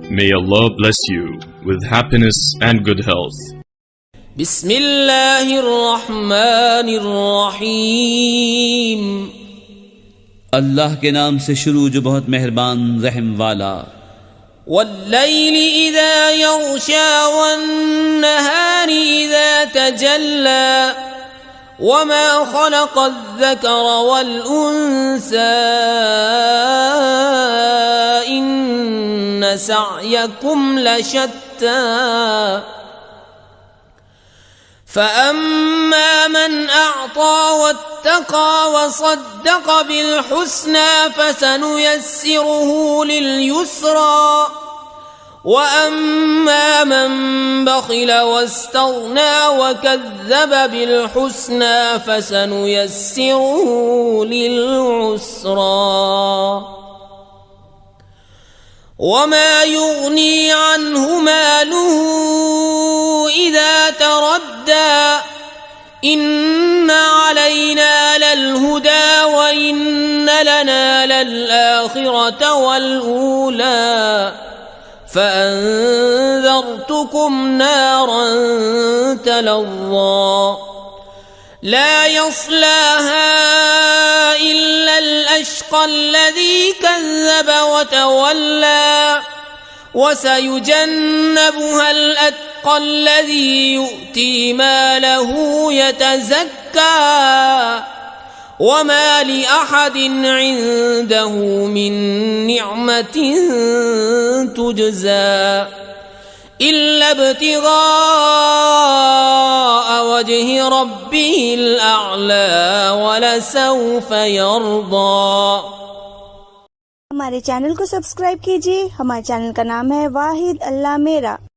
May Allah bless you with happiness and good health. बिस्मिल्लाहिर्रहमानिर्रहीम। अल्लाह के नाम से शुरू जो बहुत मेहरबान रहम वाला। वल्लैलि इज़ा यग़शा वन्नहारि इज़ा तजल्ला वमा खलक़ज़्ज़कर वल्उन्सा इन्न सअयकुम लशत्ता فأما من أعطى واتقى وصدق بالحسنى فسنيسره لليسرى وأما من بخل واستغنى وكذب بالحسنى فسنيسره للعسرى وما يغني عنه ماله إذا تردى إن علينا للهدى وإن لنا للآخرة والأولى فأنذرتكم نارا تلظى لا يصلاها إلا الأشقى الذي كذب وتولى وسيجنبها الأتقى الذي يؤتي ماله يتزكى وما لأحد عنده من نعمة تجزى إلا ابتغاء وجه ربه الأعلى ولسوف يرضى। हमारे चैनल को सब्सक्राइब कीजिए। हमारे चैनल का नाम है वाहिद अल्लाह मेरा।